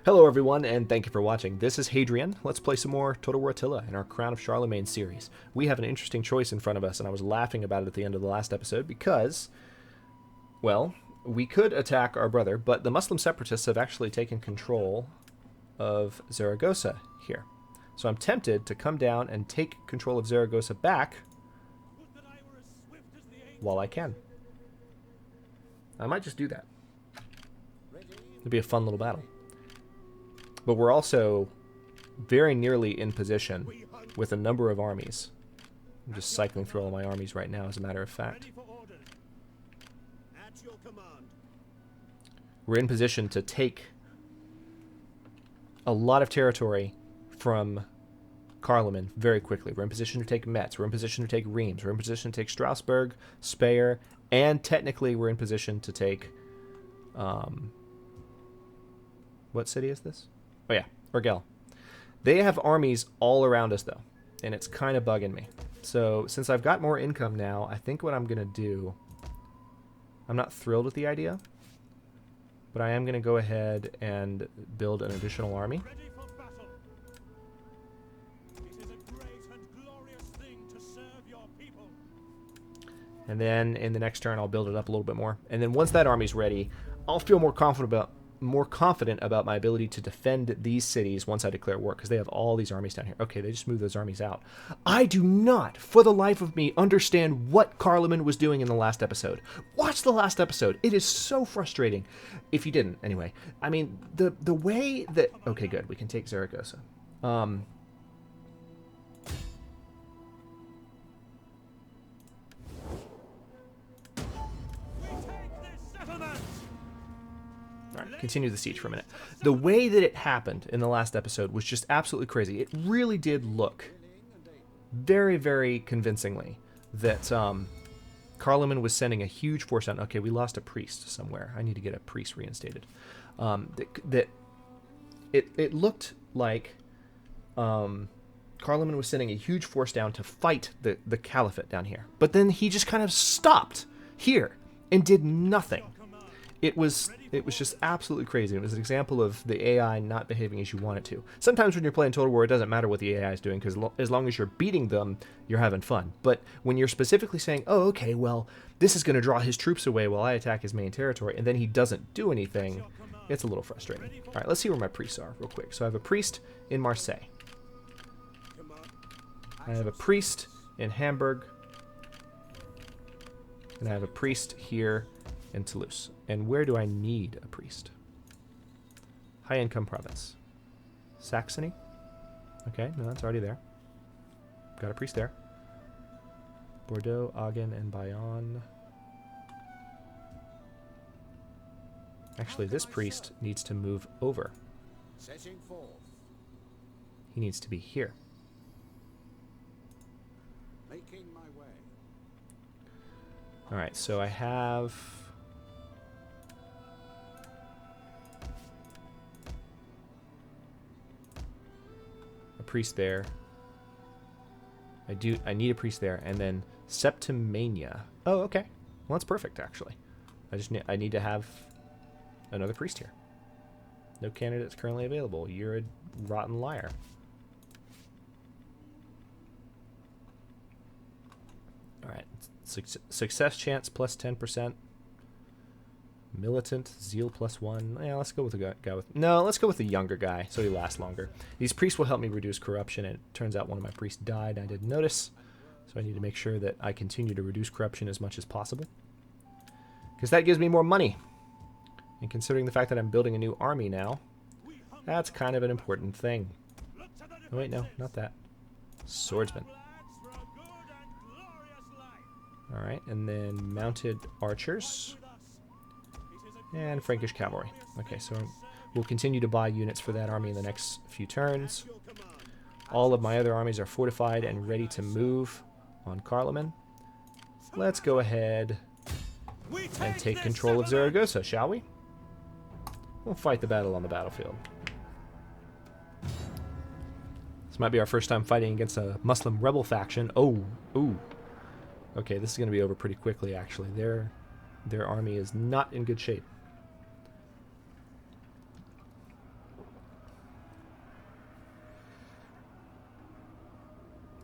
Hello everyone, and thank you for watching. This is Hadrian. Let's play some more Total War Attila in our Crown of Charlemagne series. We have an interesting choice in front of us, and I was laughing about it at the end of the last episode because, well, we could attack our brother, but the Muslim separatists have actually taken control of Zaragoza here. So I'm tempted to come down and take control of Zaragoza back while I can. I might just do that. It'd be a fun little battle. But we're also very nearly in position with a number of armies. I'm just cycling through all my armies right now, as a matter of fact. We're in position to take a lot of territory from Charlemagne very quickly. We're in position to take Metz. We're in position to take Reims. We're in position to take Strasbourg, Speyer, and technically we're in position to take... what city is this? Oh yeah, Urgell. They have armies all around us though, and it's kind of bugging me. So since I've got more income now, I think what I'm going to do... I'm not thrilled with the idea, but I am going to go ahead and build an additional army. And then in the next turn, I'll build it up a little bit more. And then once that army's ready, I'll feel more confident about my ability to defend these cities once I declare war, because they have all these armies down here. Okay, they just moved those armies out. I do not, for the life of me, understand what Charlemagne was doing in the last episode. Watch the last episode. It is so frustrating. If you didn't, anyway. I mean, the way that... Okay, good. We can take Zaragoza. Continue the siege for a minute. The way that it happened in the last episode was just absolutely crazy. It really did look very, very convincingly that Charlemagne was sending a huge force down. Okay, we lost a priest somewhere. I need to get a priest reinstated. It looked like Charlemagne was sending a huge force down to fight the caliphate down here. But then he just kind of stopped here and did nothing. It was just absolutely crazy. It was an example of the AI not behaving as you want it to. Sometimes when you're playing Total War, it doesn't matter what the AI is doing, because as long as you're beating them, you're having fun. But when you're specifically saying, oh, okay, well, this is going to draw his troops away while I attack his main territory, and then he doesn't do anything, it's a little frustrating. All right, let's see where my priests are real quick. So I have a priest in Marseille. I have a priest in Hamburg. And I have a priest here in Toulouse. And where do I need a priest? High income province. Saxony? Okay, no, that's already there. Got a priest there. Bordeaux, Agen, and Bayonne. Actually, this priest needs to move over. He needs to be here. Alright, so I have... priest there. I need a priest there, and then Septimania. Oh, okay. Well, that's perfect actually. I need to have another priest here. No candidates currently available. You're a rotten liar. All right. Success chance plus 10%. Militant, zeal plus 1. Yeah, let's go with the guy with... No, let's go with the younger guy, so he lasts longer. These priests will help me reduce corruption, and it turns out one of my priests died, and I didn't notice. So I need to make sure that I continue to reduce corruption as much as possible, because that gives me more money. And considering the fact that I'm building a new army now, that's kind of an important thing. Oh, wait, no, not that. Swordsman. Alright, and then mounted archers. And Frankish cavalry. Okay, so we'll continue to buy units for that army in the next few turns. All of my other armies are fortified and ready to move on Charlemagne. Let's go ahead and take control of Zaragoza, shall we? We'll fight the battle on the battlefield. This might be our first time fighting against a Muslim rebel faction. Oh, ooh. Okay, this is going to be over pretty quickly, actually. Their army is not in good shape.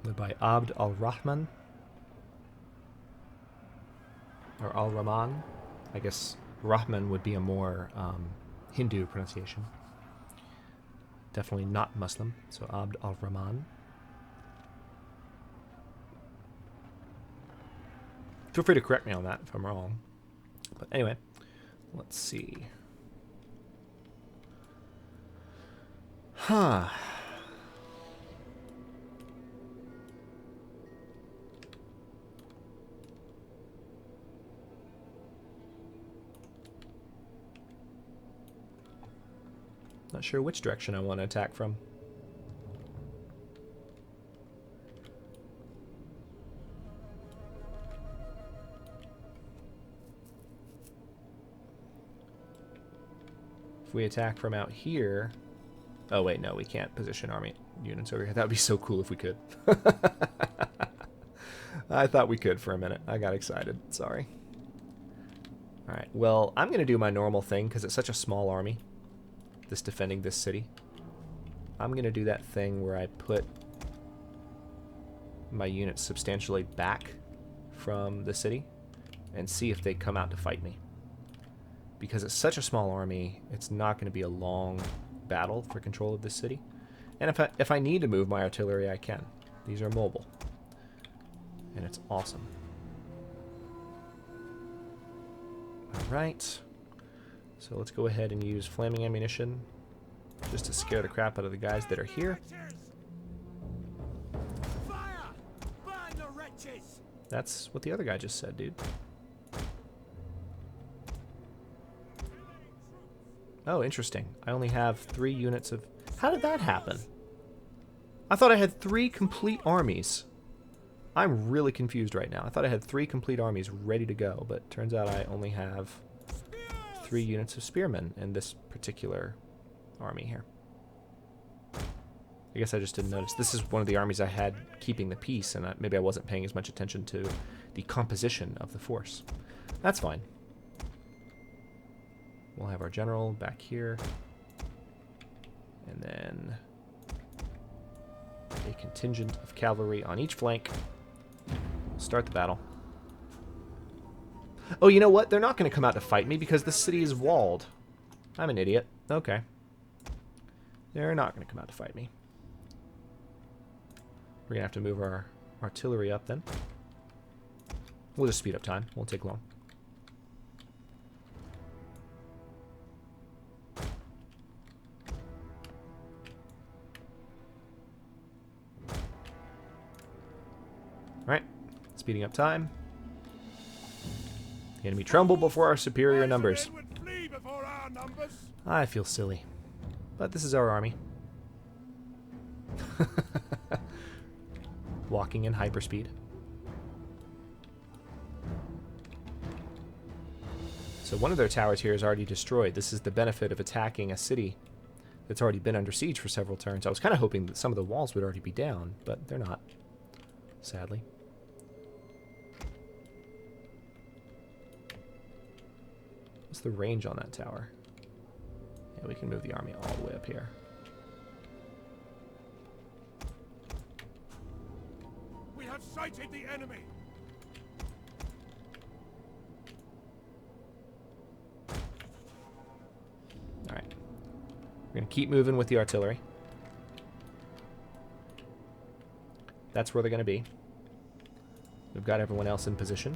Led by Abd al-Rahman. Or al-Rahman. I guess Rahman would be a more Hindu pronunciation. Definitely not Muslim. So Abd al-Rahman. Feel free to correct me on that if I'm wrong. But anyway, let's see. Huh. Not sure which direction I want to attack from. If we attack from out here... Oh wait, no, we can't position army units over here. That would be so cool if we could. I thought we could for a minute. I got excited. Sorry. Alright, well, I'm going to do my normal thing because it's such a small army. This defending this city. I'm going to do that thing where I put my units substantially back from the city and see if they come out to fight me. Because it's such a small army, it's not going to be a long battle for control of this city. And if I need to move my artillery, I can. These are mobile. And it's awesome. Alright. So let's go ahead and use flaming ammunition just to scare the crap out of the guys that are here. That's what the other guy just said, dude. Oh, interesting. I only have 3 units of... How did that happen? I thought I had 3 complete armies. I'm really confused right now. I thought I had 3 complete armies ready to go, but turns out I only have 3 units of spearmen in this particular army here. I guess I just didn't notice. This is one of the armies I had keeping the peace, and maybe I wasn't paying as much attention to the composition of the force. That's fine. We'll have our general back here. And then a contingent of cavalry on each flank. We'll start the battle. Oh, you know what? They're not going to come out to fight me because the city is walled. I'm an idiot. Okay. They're not going to come out to fight me. We're going to have to move our artillery up then. We'll just speed up time. Won't take long. Alright, speeding up time. The enemy tremble before our superior numbers. I feel silly. But this is our army. Walking in hyperspeed. So one of their towers here is already destroyed. This is the benefit of attacking a city that's already been under siege for several turns. I was kind of hoping that some of the walls would already be down, but they're not, sadly. What's the range on that tower? Yeah, we can move the army all the way up here. We have sighted the enemy. All right. We're going to keep moving with the artillery. That's where they're going to be. We've got everyone else in position.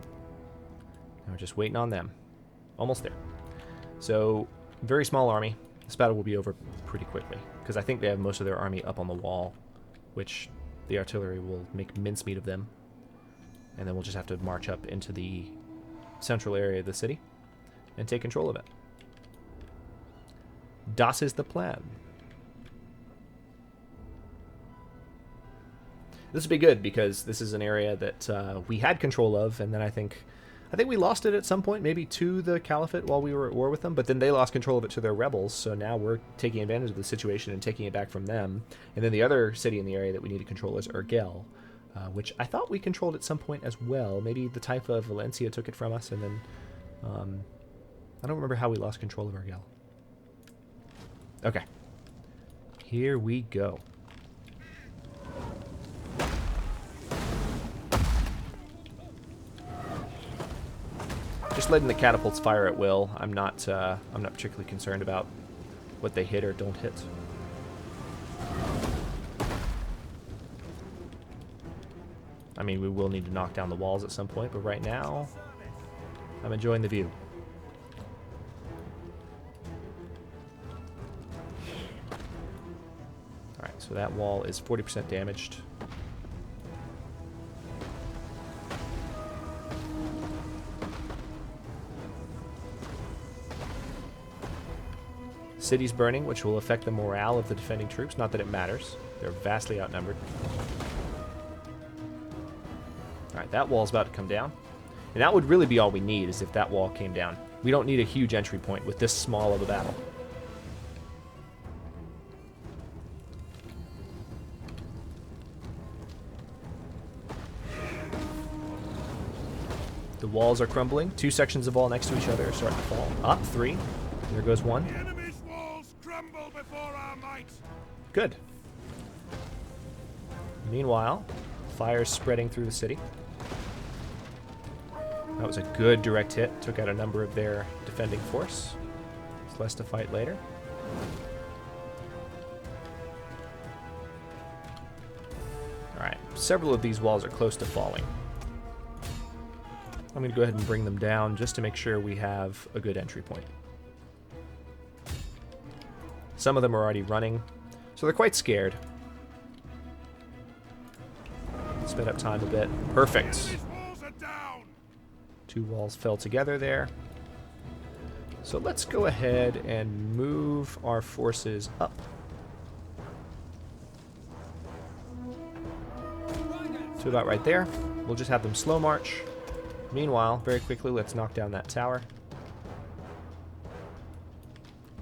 And we're just waiting on them. Almost there. So, very small army. This battle will be over pretty quickly, because I think they have most of their army up on the wall, which the artillery will make mincemeat of them. And then we'll just have to march up into the central area of the city and take control of it. Das is the plan. This would be good, because this is an area that we had control of, and then I think we lost it at some point, maybe to the Caliphate while we were at war with them, but then they lost control of it to their rebels, so now we're taking advantage of the situation and taking it back from them. And then the other city in the area that we need to control is Urgell, which I thought we controlled at some point as well. Maybe the Taifa of Valencia took it from us, and then I don't remember how we lost control of Urgell. Okay. Here we go. just letting the catapults fire at will. I'm not particularly concerned about what they hit or don't hit. I mean, we will need to knock down the walls at some point, but right now, I'm enjoying the view. Alright, so that wall is 40% damaged. City's burning, which will affect the morale of the defending troops. Not that it matters. They're vastly outnumbered. Alright, that wall's about to come down. And that would really be all we need, is if that wall came down. We don't need a huge entry point with this small of a battle. The walls are crumbling. 2 sections of wall next to each other are starting to fall. Up, 3. There goes 1. The enemy's walls crumble before our might. Good. Meanwhile, fire's spreading through the city. That was a good direct hit. Took out a number of their defending force. There's less to fight later. Alright, several of these walls are close to falling. I'm going to go ahead and bring them down just to make sure we have a good entry point. Some of them are already running, so they're quite scared. Sped up time a bit. Perfect. 2 walls fell together there. So let's go ahead and move our forces up. So about right there. We'll just have them slow march. Meanwhile, very quickly, let's knock down that tower.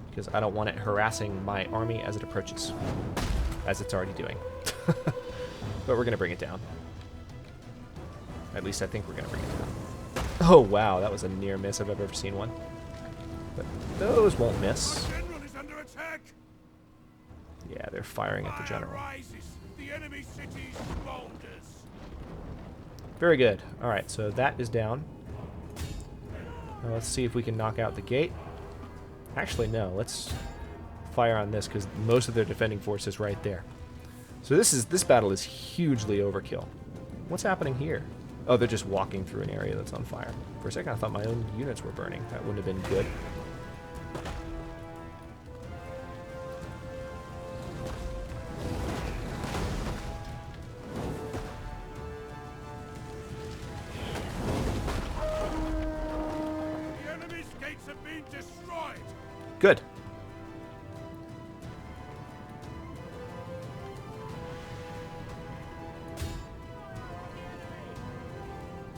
Because I don't want it harassing my army as it approaches. As it's already doing. But we're going to bring it down. At least I think we're going to bring it down. Oh, wow, that was a near miss if I've ever seen one. But those won't miss. Our general is under attack. Yeah, they're firing at the general. Rises. The enemy city smolders. Very good. All right, so that is down. Now let's see if we can knock out the gate. Actually, no. Let's fire on this because most of their defending force is right there. So this battle is hugely overkill. What's happening here? Oh, they're just walking through an area that's on fire. For a second, I thought my own units were burning. That wouldn't have been good. The enemy's gates have been destroyed. Good.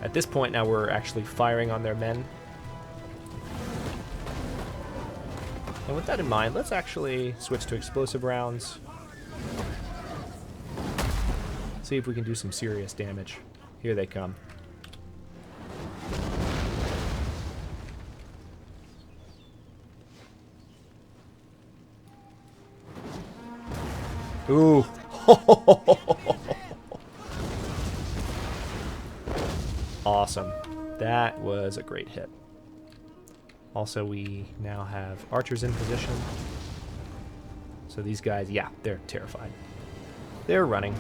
At this point now we're actually firing on their men. And with that in mind, let's actually switch to explosive rounds. See if we can do some serious damage. Here they come. Ooh. Awesome. That was a great hit. Also, we now have archers in position. So these guys, yeah, they're terrified. They're running.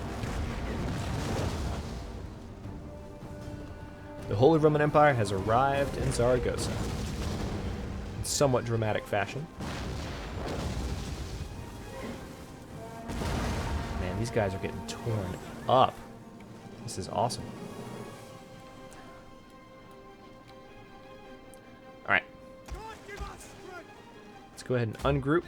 The Holy Roman Empire has arrived in Zaragoza. In somewhat dramatic fashion. Man, these guys are getting torn up. This is awesome. Alright. Let's go ahead and ungroup.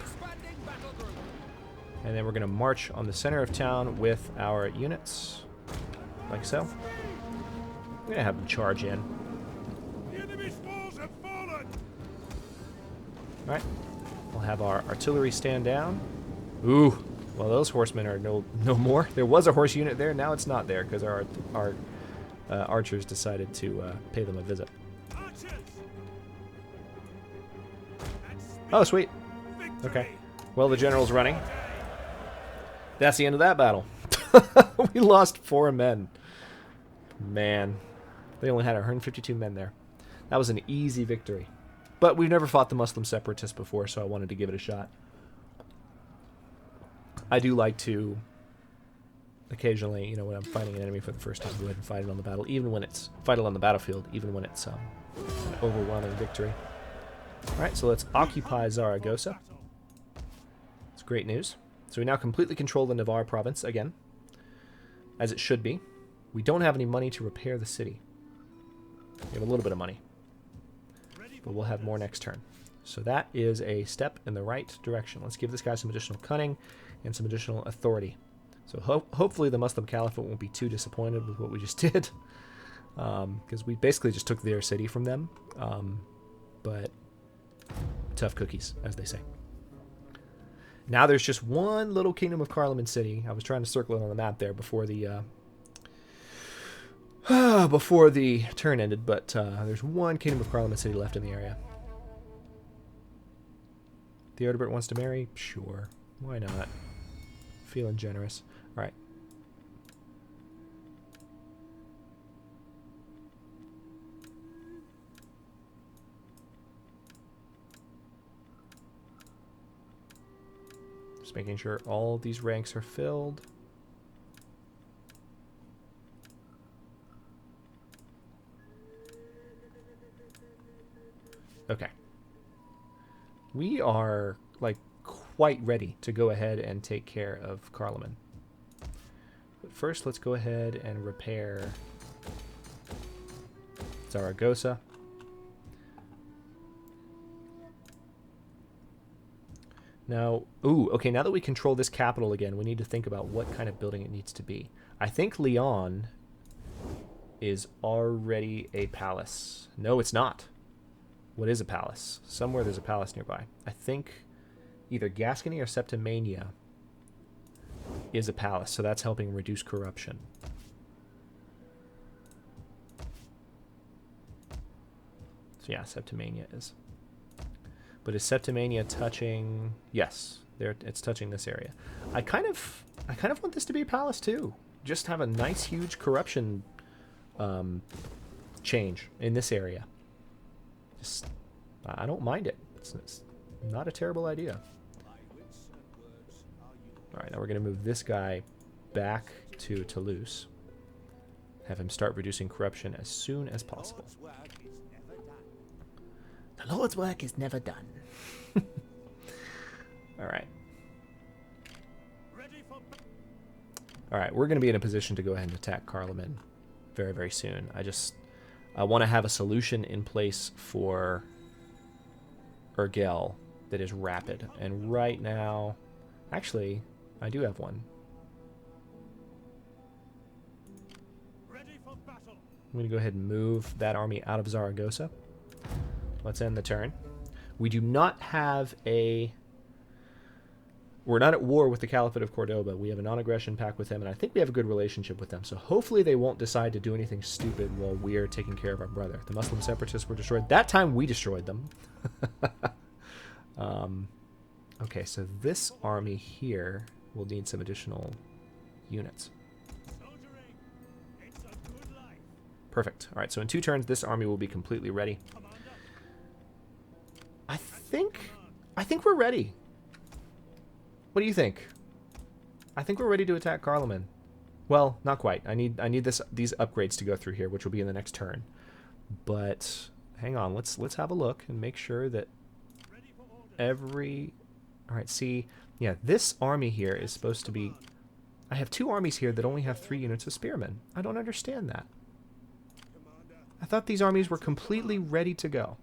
And then we're going to march on the center of town with our units. Like so. I'm going to have them charge in. The enemy's walls have fallen. Alright. We'll have our artillery stand down. Ooh. Well, those horsemen are no more. There was a horse unit there. Now it's not there because our archers decided to pay them a visit. Archers. Oh, sweet. Okay. Well, the general's running. That's the end of that battle. We lost 4 men. Man. They only had 152 men there. That was an easy victory. But we've never fought the Muslim separatists before, so I wanted to give it a shot. I do like to occasionally, you know, when I'm fighting an enemy for the first time, go ahead and fight it on the battle, even when it's fight it on the battlefield, even when it's an overwhelming victory. All right, so let's occupy Zaragoza. It's great news. So we now completely control the Navarre province again, as it should be. We don't have any money to repair the city. We have a little bit of money, but we'll have more next turn. So that is a step in the right direction. Let's give this guy some additional cunning and some additional authority. So hopefully the Muslim Caliphate won't be too disappointed with what we just did, because we basically just took their city from them, but tough cookies, as they say. Now there's just one little kingdom of Charlemagne city. I was trying to circle it on the map there before the turn ended, but there's one kingdom of Charlemagne city left in the area. Theodebert wants to marry? Sure. Why not? Feeling generous. All right. Just making sure all these ranks are filled. Okay. We are, like, quite ready to go ahead and take care of Charlemagne. But first, let's go ahead and repair Zaragoza. Now, okay, now that we control this capital again, we need to think about what kind of building it needs to be. I think Lyon is already a palace. No, it's not. What is a palace? Somewhere there's a palace nearby. I think either Gascony or Septimania is a palace, so that's helping reduce corruption. So yeah, Septimania is. But is Septimania touching? Yes, it's touching this area. I kind of want this to be a palace too. Just have a nice, huge corruption change in this area. Just, I don't mind it. It's not a terrible idea. All right, now we're going to move this guy back to Toulouse. Have him start reducing corruption as soon as possible. The Lord's work is never done. All right. All right, we're going to be in a position to go ahead and attack Charlemagne very, very soon. I want to have a solution in place for Urgell that is rapid. And right now, actually, I do have one. I'm going to go ahead and move that army out of Zaragoza. Let's end the turn. We do not have a... We're not at war with the Caliphate of Cordoba. We have a non-aggression pact with them, and I think we have a good relationship with them. So hopefully they won't decide to do anything stupid while we're taking care of our brother. The Muslim separatists were destroyed. That time we destroyed them. Okay, so this army here will need some additional units. Perfect. All right, so in 2 turns, this army will be completely ready. I think we're ready. What do you think? I think we're ready to attack Charlemagne. Well, not quite. I need these upgrades to go through here, which will be in the next turn. But hang on, let's have a look and make sure that every... All right, see, yeah, this army here is supposed to be... I have 2 armies here that only have 3 units of spearmen. I don't understand that. I thought these armies were completely ready to go.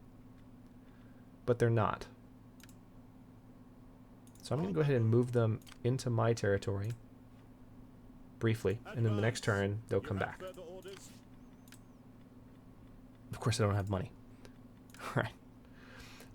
But they're not. So I'm going to go ahead and move them into my territory briefly, and then the next turn they'll come back. Of course I don't have money. Alright.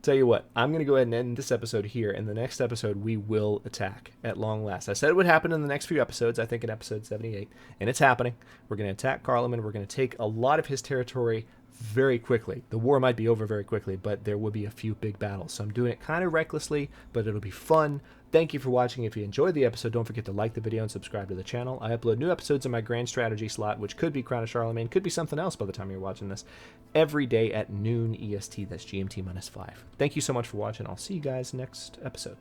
Tell you what, I'm going to go ahead and end this episode here, and the next episode we will attack at long last. I said it would happen in the next few episodes, I think in episode 78, and it's happening. We're going to attack Charlemagne. We're going to take a lot of his territory very quickly. The war might be over very quickly, but there will be a few big battles. So I'm doing it kind of recklessly, but it'll be fun. Thank you for watching. If you enjoyed the episode, don't forget to like the video and subscribe to the channel. I upload new episodes in my Grand Strategy slot, which could be Crown of Charlemagne, could be something else by the time you're watching this, every day at noon EST. That's GMT -5. Thank you so much for watching. I'll see you guys next episode.